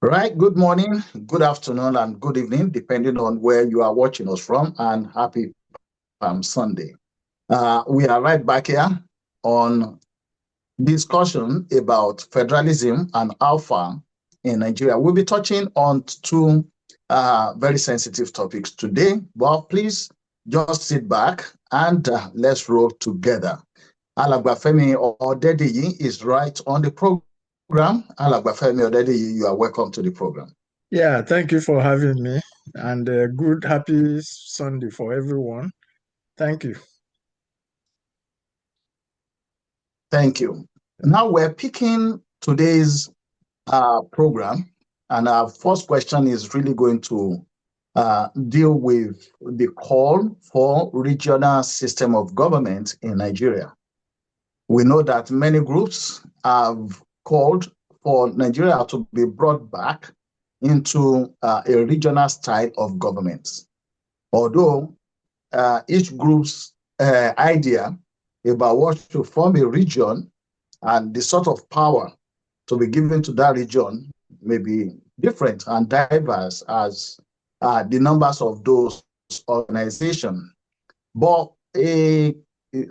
Right. Good morning, good afternoon, and good evening, depending on where you are watching us from. And happy Palm Sunday. We are right back here on discussion about federalism and how far in Nigeria. We'll be touching on two very sensitive topics today, but please just sit back and let's roll together. Alagbafemi Odedeyi is right on the program. Alagbafemi Odedeyi, you are welcome to the program. Yeah, thank you for having me, and good, happy Sunday for everyone. Thank you. Thank you. Now we're picking today's program, and our first question is really going to deal with the call for regional system of government in Nigeria. We know that many groups have called for Nigeria to be brought back into a regional style of government. Although each group's idea about what to form a region and the sort of power to be given to that region may be different and diverse as the numbers of those organizations. But a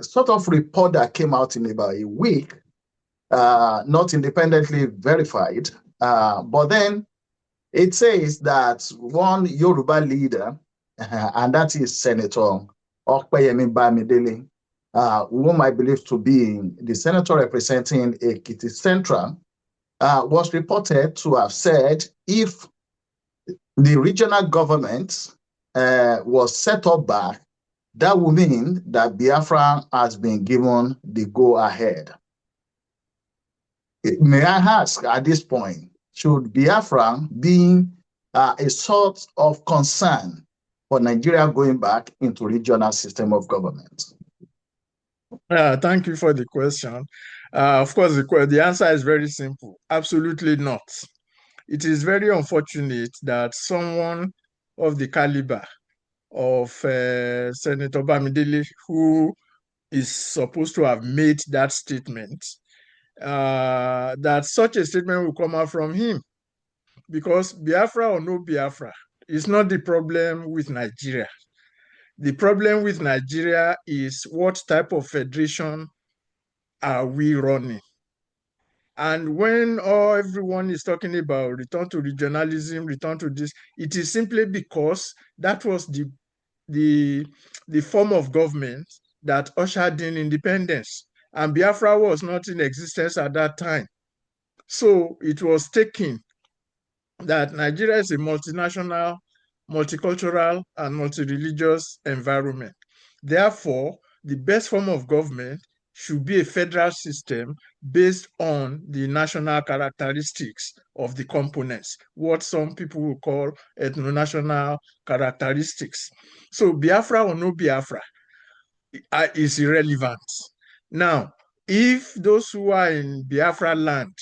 sort of report that came out in about a week, not independently verified, but then it says that one Yoruba leader, and that is Senator Okpeyemi Bamidele, whom I believe to be the senator representing Ekiti Central, was reported to have said if the regional government was set up back, that would mean that Biafra has been given the go-ahead. May I ask at this point, should Biafra be a sort of concern for Nigeria going back into regional system of government? Thank you for the question. Of course, the answer is very simple. Absolutely not. It is very unfortunate that someone of the caliber of Senator Bamidele, who is supposed to have made that statement, that such a statement will come out from him. Because Biafra or no Biafra is not the problem with Nigeria. The problem with Nigeria is what type of federation are we running? And when everyone is talking about return to regionalism, return to this, it is simply because that was the form of government that ushered in independence. And Biafra was not in existence at that time. So it was taken that Nigeria is a multinational, multicultural, and multi-religious environment. Therefore, the best form of government should be a federal system based on the national characteristics of the components, what some people will call ethno-national characteristics. So Biafra or no Biafra is irrelevant. Now, if those who are in Biafra land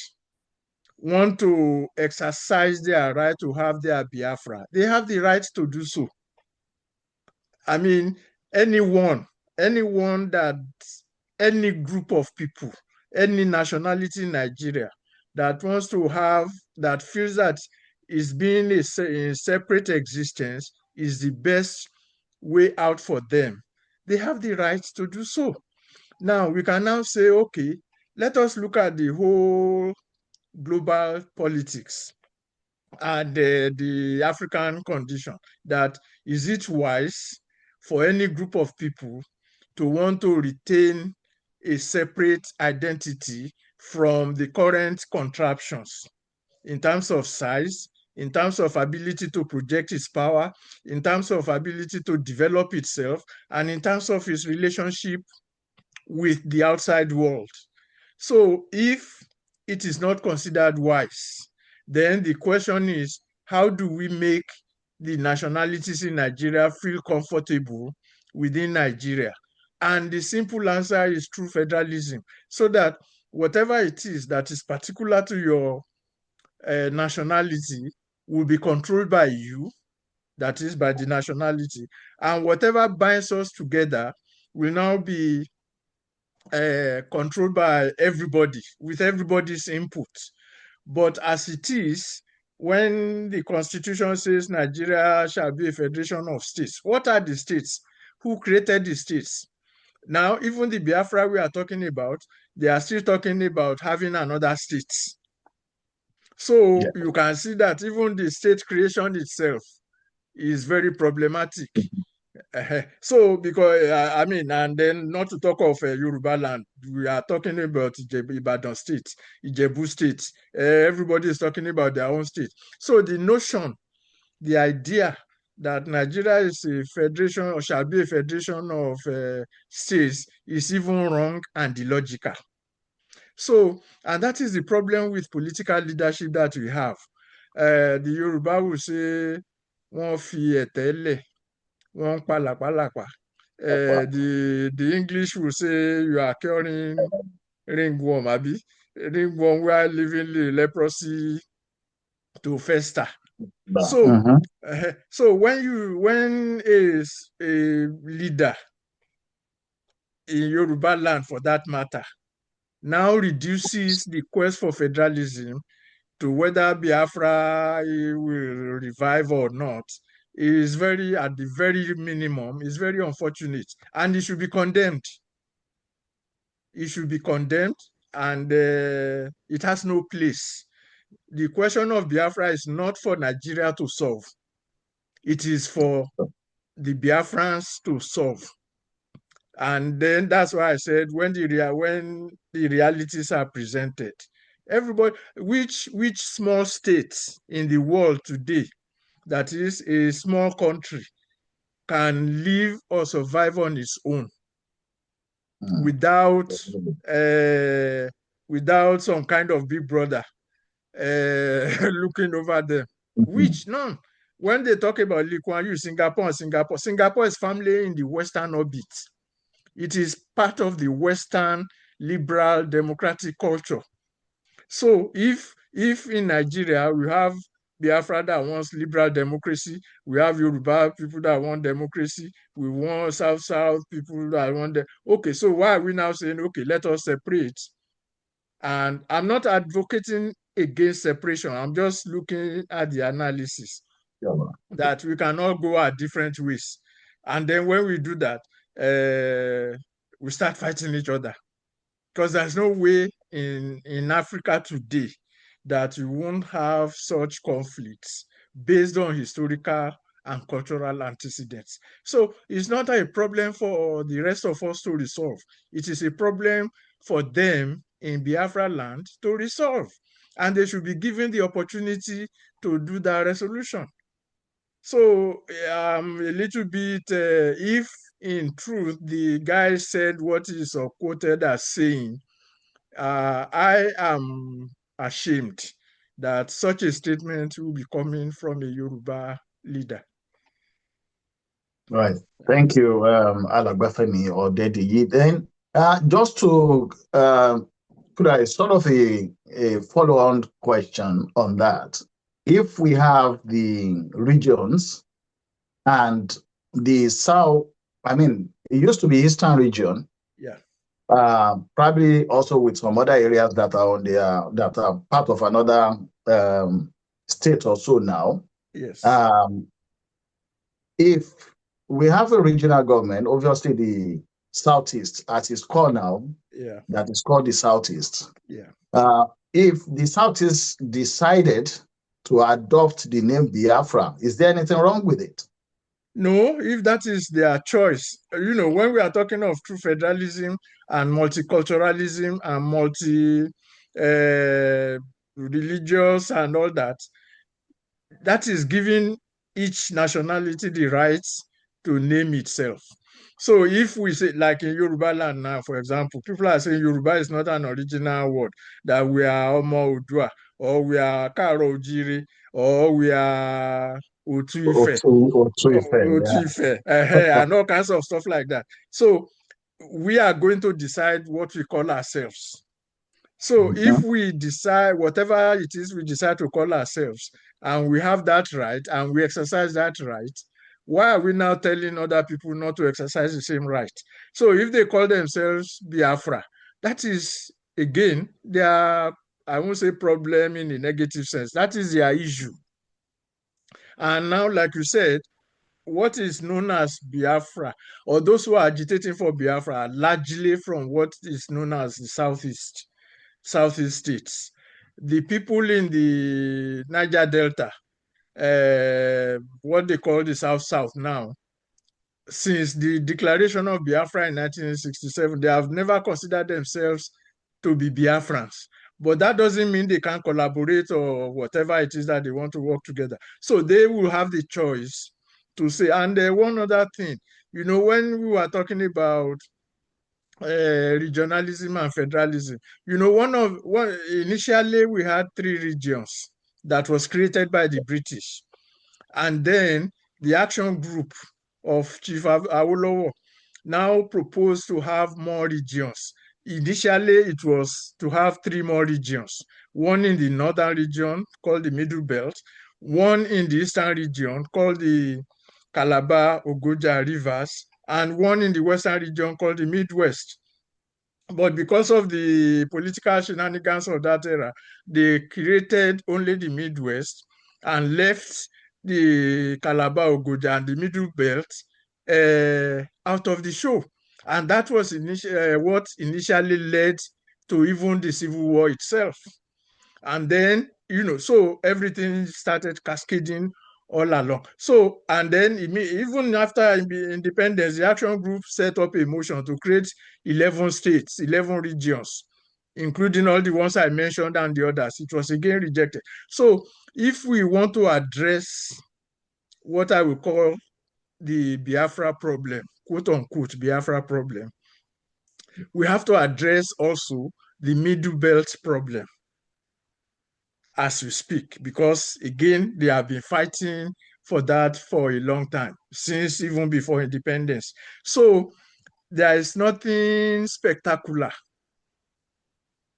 want to exercise their right to have their Biafra, they have the right to do so. I mean, anyone that, any group of people, any nationality in Nigeria that wants to have, that feels that is being a separate existence is the best way out for them, they have the right to do so. Now, we can now say, okay, let us look at the whole global politics and the African condition. That is it wise for any group of people to want to retain a separate identity from the current contraptions in terms of size, in terms of ability to project its power, in terms of ability to develop itself, and in terms of its relationship with the outside world? So if it is not considered wise, then the question is, how do we make the nationalities in Nigeria feel comfortable within Nigeria? And the simple answer is through federalism, so that whatever it is that is particular to your nationality will be controlled by you, that is by the nationality, and whatever binds us together will now be controlled by everybody with everybody's input. But as it is, when the constitution says Nigeria shall be a federation of states, what are the states? Who created the states? Now, even the Biafra we are talking about, they are still talking about having another state. So you can see that even the state creation itself is very problematic. So, because I mean, and then not to talk of Yoruba land, we are talking about Ibadan state, Ijebu state. Everybody is talking about their own state. So the notion, the idea that Nigeria is a federation or shall be a federation of states is even wrong and illogical. So, and that is the problem with political leadership that we have. The Yoruba will say, wọ́n fi ẹ̀tẹ́ lẹ̀, wọ́n pàlàpàlàpà. The English will say you are curing ringworm, abi? Ringworm while leaving the leprosy to fester. So, so when a leader in Yoruba land, for that matter, now reduces the quest for federalism to whether Biafra will revive or not, is very, at the very minimum, is very unfortunate, and it should be condemned. It should be condemned, and it has no place. The question of Biafra is not for Nigeria to solve. It is for the Biafrans to solve. And then that's why I said when the realities are presented, everybody, which small states in the world today, that is a small country, can live or survive on its own without without some kind of big brother looking over them? Which? None. When they talk about Lee Kuan Yew, Singapore is firmly in the Western orbit. It is part of the Western liberal democratic culture. So if in Nigeria we have Biafra that wants liberal democracy, we have Yoruba people that want democracy, we want South people that want okay, so why are we now saying, okay, let us separate? And I'm not advocating against separation. I'm just looking at the analysis that we cannot go our different ways. And then when we do that, we start fighting each other. Because there's no way in Africa today that you won't have such conflicts based on historical and cultural antecedents. So it's not a problem for the rest of us to resolve. It is a problem for them in Biafra land to resolve. And they should be given the opportunity to do that resolution. So a little bit, if in truth the guy said what is quoted as saying, I am ashamed that such a statement will be coming from a Yoruba leader. Right. Thank you, Alagbafemi or Dediyi. Then, just to put a sort of a follow-on question on that. If we have the regions and the south, I mean, it used to be Eastern region. Yeah. Probably also with some other areas that are on that are part of another state or so now. Yes. If we have a regional government, obviously the Southeast, as it's called now, yeah, that is called the Southeast. Yeah. If the Southeast decided to adopt the name Biafra, is there anything wrong with it? No, if that is their choice. You know, when we are talking of true federalism and multiculturalism and multi-religious and all that, that is giving each nationality the rights to name itself. So if we say, like in Yoruba land now, for example, people are saying Yoruba is not an original word, that we are Omo Odua, or we are Karo Ojiri, or we are Otuife, and all kinds of stuff like that. So we are going to decide what we call ourselves. So if we decide whatever it is we decide to call ourselves, and we have that right, and we exercise that right, why are we now telling other people not to exercise the same right? So if they call themselves Biafra, that is, again, they are I won't say problem in a negative sense. That is their issue. And now, like you said, what is known as Biafra, or those who are agitating for Biafra, are largely from what is known as the Southeast states. The people in the Niger Delta, what they call the South now, since the declaration of Biafra in 1967, they have never considered themselves to be Biafrans. But that doesn't mean they can't collaborate or whatever it is that they want to work together. So they will have the choice to say. And one other thing, when we were talking about regionalism and federalism, initially we had 3 regions that was created by the British. And then the action group of Chief Awolowo now proposed to have more regions. Initially, it was to have 3 more regions, one in the northern region called the Middle Belt, one in the eastern region called the Calabar, Ogoja rivers, and one in the western region called the Midwest. But because of the political shenanigans of that era, they created only the Midwest and left the Calabar, Ogoja, and the Middle Belt out of the show. And that was what initially led to even the Civil War itself. And then, so everything started cascading all along. So, and then even after independence, the action group set up a motion to create 11 states, 11 regions, including all the ones I mentioned and the others. It was again rejected. So if we want to address what I will call the Biafra problem, quote unquote Biafra problem, we have to address also the Middle Belt problem as we speak, because again, they have been fighting for that for a long time, since even before independence. So there is nothing spectacular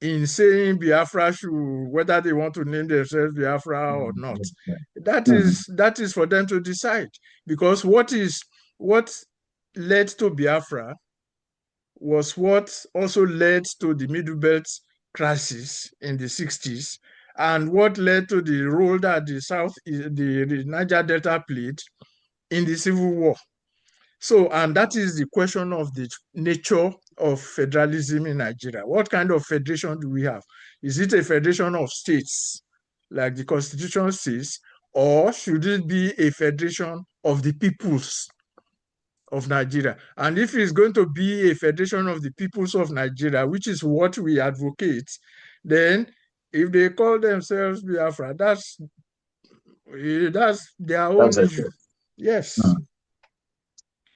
in saying Biafra should, whether they want to name themselves Biafra or not. That is for them to decide, because what led to Biafra was what also led to the Middle Belt crisis in the 60s, and what led to the role that the Niger Delta played in the Civil War. So, and that is the question of the nature of federalism in Nigeria. What kind of federation do we have? Is it a federation of states, like the Constitution says, or should it be a federation of the peoples of Nigeria? And if it's going to be a federation of the peoples of Nigeria, which is what we advocate, then if they call themselves Biafra, that's their own issue. Yes.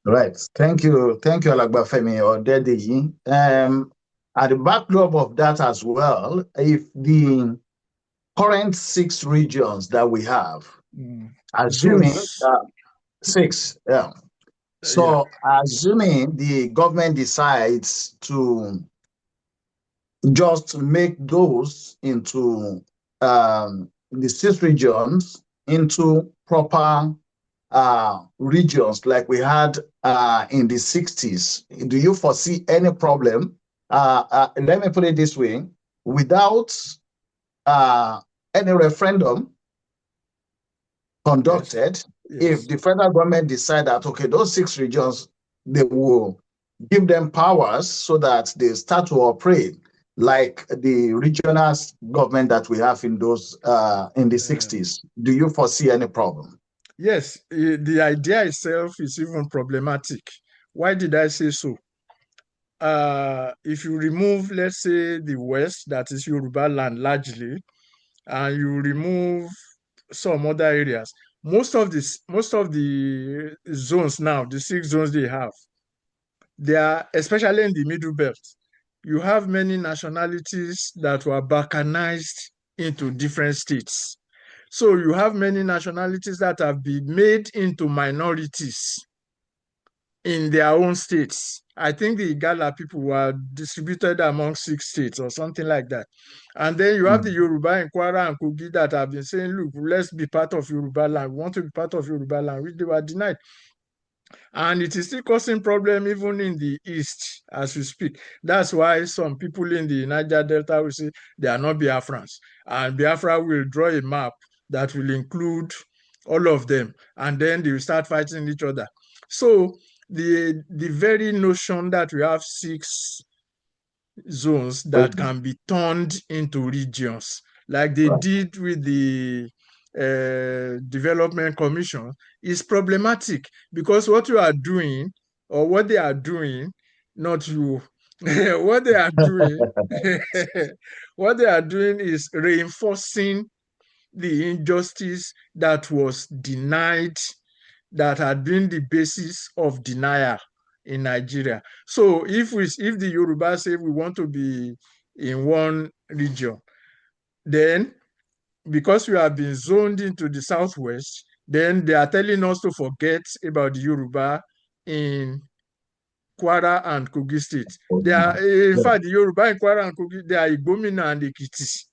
Right. Thank you, Alagba Femi Odedeyi. At the backdrop of that as well, if the current 6 regions that we have, assuming 6, yeah. So assuming the government decides to just make those into the 6 regions into proper regions like we had in the 60s, do you foresee any problem? Let me put it this way: without any referendum conducted, if the federal government decide that, okay, those 6 regions, they will give them powers so that they start to operate like the regional government that we have in those in the 60s, do you foresee any problem? Yes, the idea itself is even problematic. Why did I say so? If you remove, let's say, the West, that is Yoruba land largely, and you remove some other areas, most of the zones now, the 6 zones they have, they are, especially in the Middle Belt, you have many nationalities that were balkanized into different states. So you have many nationalities that have been made into minorities in their own states. I think the Igala people were distributed among 6 states or something like that. And then you have the Yoruba in Kwara and Kogi that have been saying, look, let's be part of Yoruba land. We want to be part of Yoruba land, which they were denied. And it is still causing problem even in the east as we speak. That's why some people in the Niger Delta will say they are not Biafrans. And Biafra will draw a map that will include all of them. And then they will start fighting each other. So the very notion that we have 6 zones that can be turned into regions, like they did with the Development Commission, is problematic, because what you are doing, or what they are doing, not you, what they are doing, what they are doing is reinforcing the injustice that was denied, that had been the basis of denial in Nigeria. So if the Yoruba say we want to be in one region, then because we have been zoned into the southwest, then they are telling us to forget about the Yoruba in Kwara and Kogi State. They are, in fact, the Yoruba in Kwara and Kogi, they are Igbomina and Ekiti.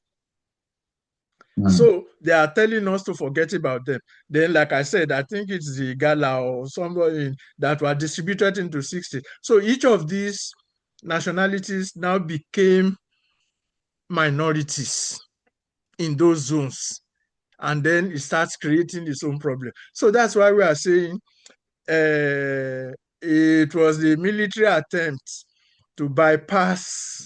So they are telling us to forget about them. Then, like I said, I think it's the Gala or somebody that were distributed into 60. So each of these nationalities now became minorities in those zones. And then it starts creating its own problem. So that's why we are saying it was the military attempt to bypass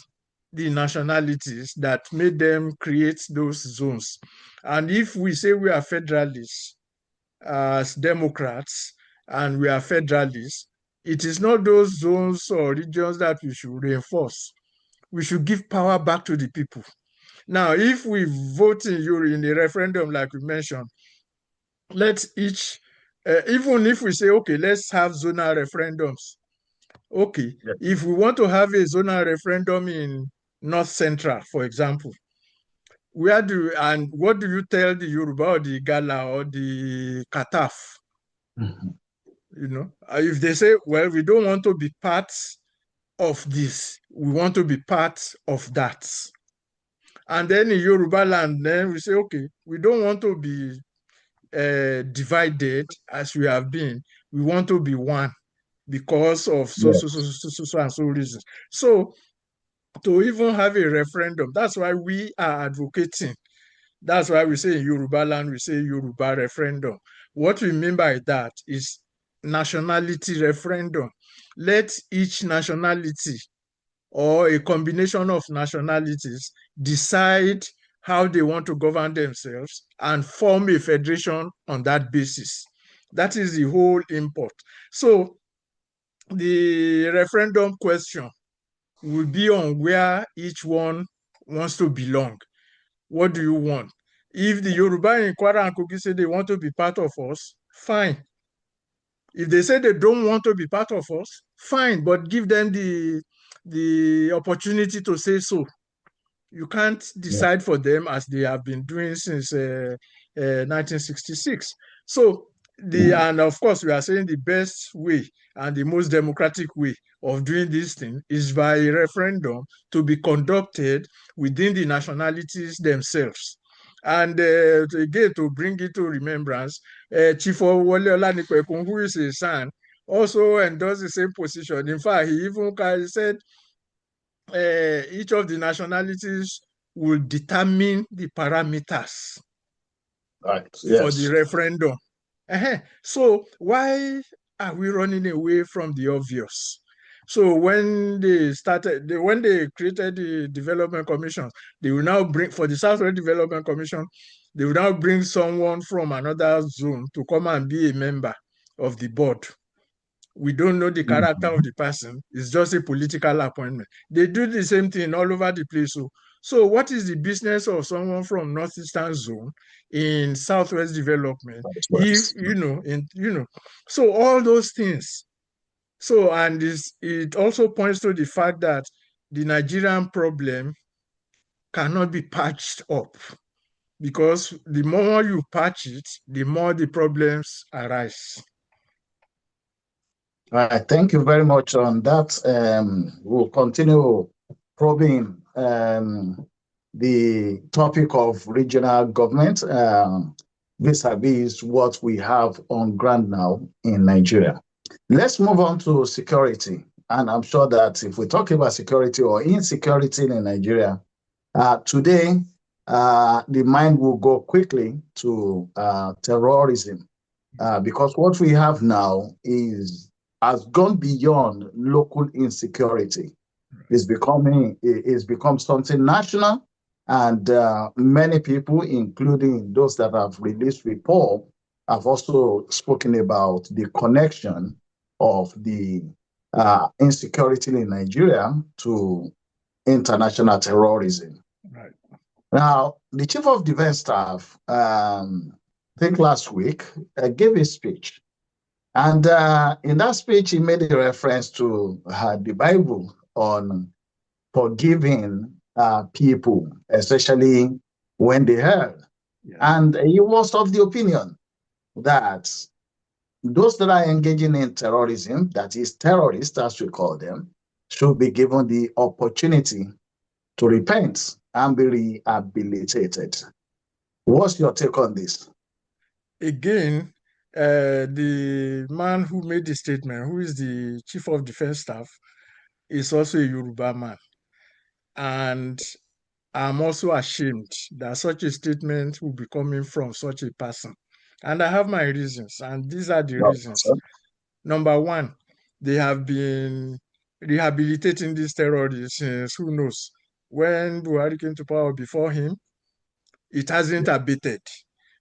the nationalities that made them create those zones. And if we say we are federalists as Democrats and we are federalists, it is not those zones or regions that we should reinforce. We should give power back to the people. Now, if we vote in a referendum, like we mentioned, let each, even if we say, okay, let's have zonal referendums. Okay, if we want to have a zonal referendum in North Central, for example, what do you tell the Yoruba or the Gala or the Kataf? You know, if they say, well, we don't want to be part of this, we want to be part of that. And then in Yoruba land, then we say, okay, we don't want to be divided as we have been. We want to be one because of so and so reasons. So to even have a referendum, that's why we are advocating. That's why we say in Yoruba land, we say Yoruba referendum. What we mean by that is nationality referendum. Let each nationality or a combination of nationalities decide how they want to govern themselves and form a federation on that basis. That is the whole import. So the referendum question will be on where each one wants to belong. What do you want? If the Yoruba in Kwara and Kogi say they want to be part of us, fine. If they say they don't want to be part of us, fine, but give them the opportunity to say so. You can't decide for them as they have been doing since 1966. So and of course, we are saying the best way and the most democratic way of doing this thing is by a referendum to be conducted within the nationalities themselves. And again, to bring it to remembrance, Chief Wole Olanipekun, who is his son, also endorsed the same position. In fact, he even said each of the nationalities will determine the parameters for the referendum. So why are we running away from the obvious? So when they created the Development Commission, they will now bring, for the Southwest Development Commission, they will now bring someone from another zone to come and be a member of the board. We don't know the character of the person. It's just a political appointment. They do the same thing all over the place. So what is the business of someone from Northeastern Zone in Southwest Development? If, so all those things. So, and it also points to the fact that the Nigerian problem cannot be patched up, because the more you patch it, the more the problems arise. All right, thank you very much on that. We'll continue probing the topic of regional government vis-a-vis what we have on ground now in Nigeria. Let's move on to security. And I'm sure that if we talk about security or insecurity in Nigeria, today the mind will go quickly to terrorism, because what we have now has gone beyond local insecurity. It's become something national, and many people, including those that have released report, have also spoken about the connection of the insecurity in Nigeria to international terrorism. Right. Now, the chief of defense staff, I think last week, gave a speech, and in that speech, he made a reference to the Bible on forgiving people, especially when they err. Yes. And he was of the opinion that those that are engaging in terrorism, that is terrorists as we call them, should be given the opportunity to repent and be rehabilitated. What's your take on this? Again, the man who made the statement, who is the chief of defense staff, is also a Yoruba man. And I'm also ashamed that such a statement will be coming from such a person. And I have my reasons, and these are the reasons. Number one, they have been rehabilitating these terrorists since who knows. When Buhari came to power before him, it hasn't abated.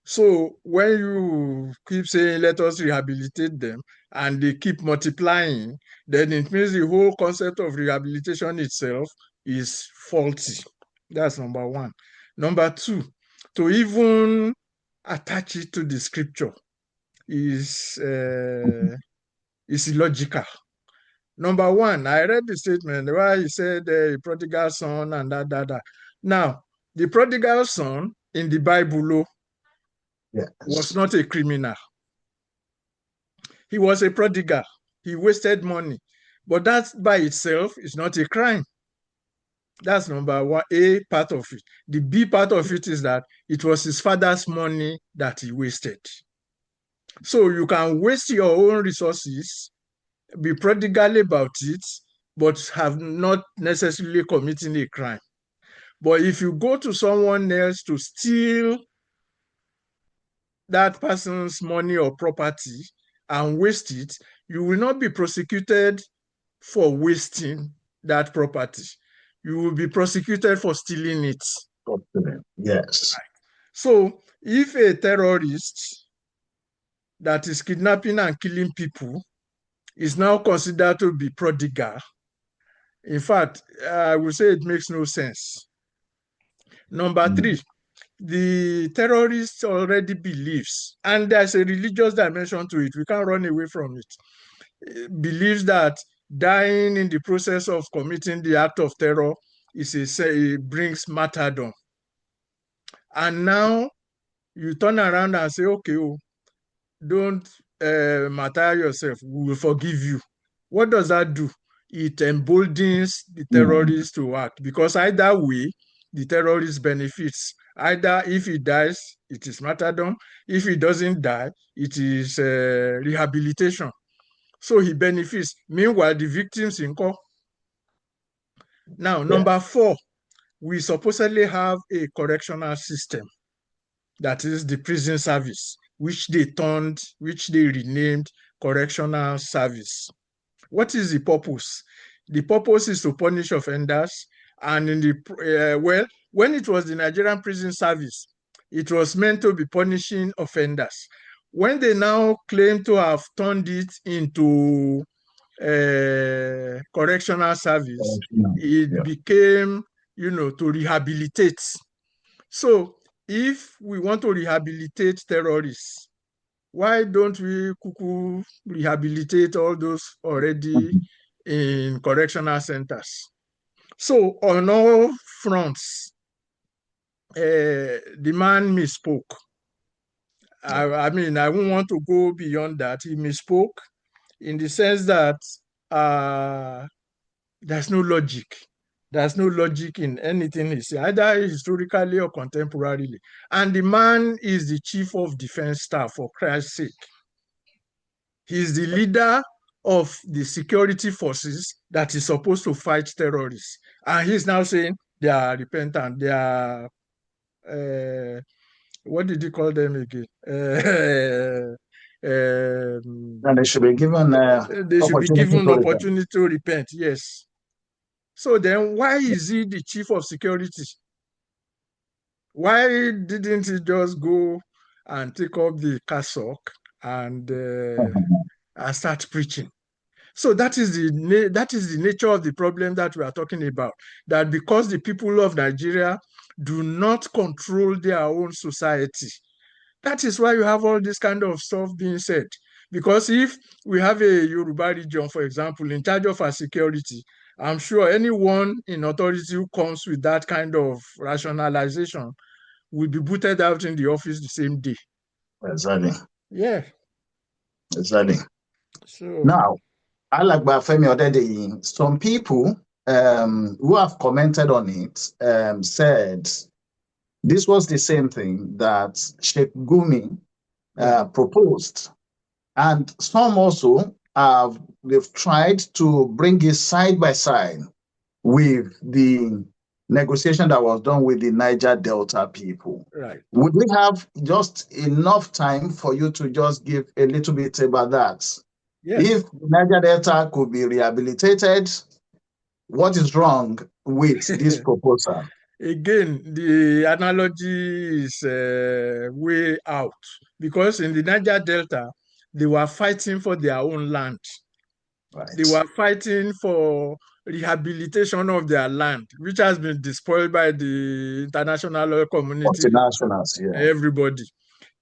So when you keep saying, let us rehabilitate them, and they keep multiplying, then it means the whole concept of rehabilitation itself is faulty. That's number one. Number two, to even attach it to the scripture is illogical. Number one, I read the statement where he said a prodigal son and that. Now, the prodigal son in the Bible was not a criminal. He was a prodigal. He wasted money. But that by itself is not a crime. That's number one, A part of it. The B part of it is that it was his father's money that he wasted. So you can waste your own resources, be prodigal about it, but have not necessarily committing a crime. But if you go to someone else to steal that person's money or property and waste it, you will not be prosecuted for wasting that property. You will be prosecuted for stealing it. Yes. So if a terrorist that is kidnapping and killing people is now considered to be prodigal, in fact, I would say it makes no sense. Number three, the terrorist already believes, and there's a religious dimension to it, we can't run away from it, believes that dying in the process of committing the act of terror brings martyrdom. And now you turn around and say, okay, don't martyr yourself, we will forgive you. What does that do? It emboldens the terrorist to act, because either way, the terrorist benefits. Either if he dies, it is martyrdom. If he doesn't die, it is rehabilitation. So he benefits. Meanwhile, the victims in court. Now, number four, we supposedly have a correctional system, that is the prison service, which they renamed correctional service. What is the purpose? The purpose is to punish offenders. And when it was the Nigerian prison service, it was meant to be punishing offenders. When they now claim to have turned it into correctional service, it became, to rehabilitate. So if we want to rehabilitate terrorists, why don't we rehabilitate all those already in correctional centers? So on all fronts, the man misspoke. I mean, I won't want to go beyond that. He misspoke in the sense that there's no logic. There's no logic in anything he said, either historically or contemporarily. And the man is the chief of defense staff, for Christ's sake. He's the leader of the security forces that is supposed to fight terrorists. And he's now saying they are repentant, they are, what did he call them again? And they should be given They should be opportunity given to repent. opportunity to repent, yes. So then why is he the chief of security? Why didn't he just go and take up the cassock and start preaching? So that is the nature of the problem that we are talking about. That because the people of Nigeria do not control their own society, that is why you have all this kind of stuff being said. Because if we have a Yoruba region, for example, in charge of our security, I'm sure anyone in authority who comes with that kind of rationalization will be booted out in the office the same day. Exactly. Yeah. Exactly. So now, Alagba Femi Odedeyi, some people who have commented on it said this was the same thing that Sheikh Gumi proposed. And some also they've tried to bring it side by side with the negotiation that was done with the Niger Delta people. right. Would we have just enough time for you to just give a little bit about that? Yes. If Niger Delta could be rehabilitated, what is wrong with this proposal? Again, the analogy is way out, because in the Niger Delta, they were fighting for their own land. Right. They were fighting for rehabilitation of their land, which has been despoiled by the international community, Multinationals, yeah. everybody.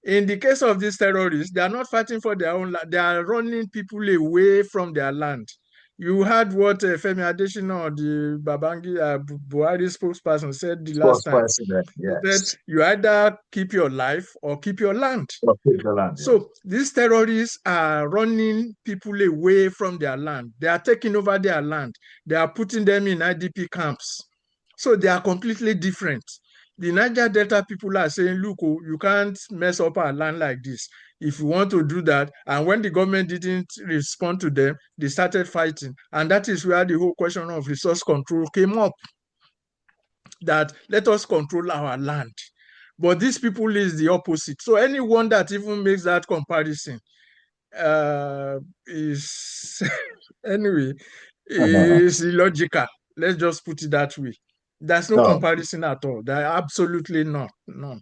In the case of these terrorists, they are not fighting for their own land. They are running people away from their land. You heard what Femi Adesina, the Buhari spokesperson, said the last time. He said, you either keep your life or keep your land. So these terrorists are running people away from their land. They are taking over their land. They are putting them in IDP camps. So they are completely different. The Niger Delta people are saying, look, you can't mess up our land like this. If you want to do that, and when the government didn't respond to them, they started fighting. And that is where the whole question of resource control came up, that let us control our land. But these people is the opposite. So anyone that even makes that comparison is, anyway, is illogical. Let's just put it that way. There's no comparison at all. There are absolutely not. None.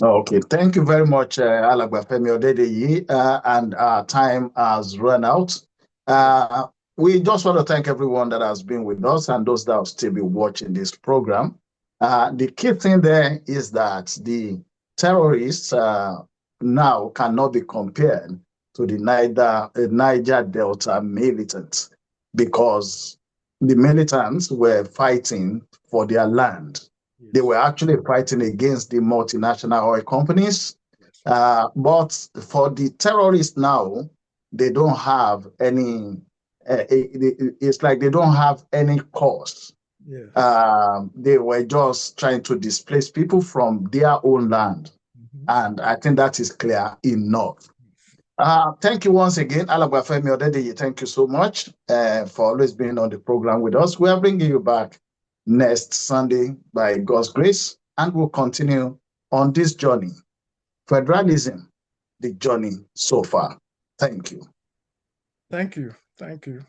Okay, thank you very much, Alagba Femi Odedeyi, and our time has run out. We just want to thank everyone that has been with us and those that will still be watching this program. The key thing there is that the terrorists now cannot be compared to the Niger Delta militants, because the militants were fighting for their land. Yes. They were actually fighting against the multinational oil companies. But for the terrorists now, they don't have any, it's like they don't have any cause. Yes. They were just trying to displace people from their own land. And I think that is clear enough. Thank you once again, Alagba Femi Odedeyi. Thank you so much for always being on the program with us. We are bringing you back next Sunday by God's grace, and we'll continue on this journey. Federalism, the journey so far. Thank you. Thank you. Thank you.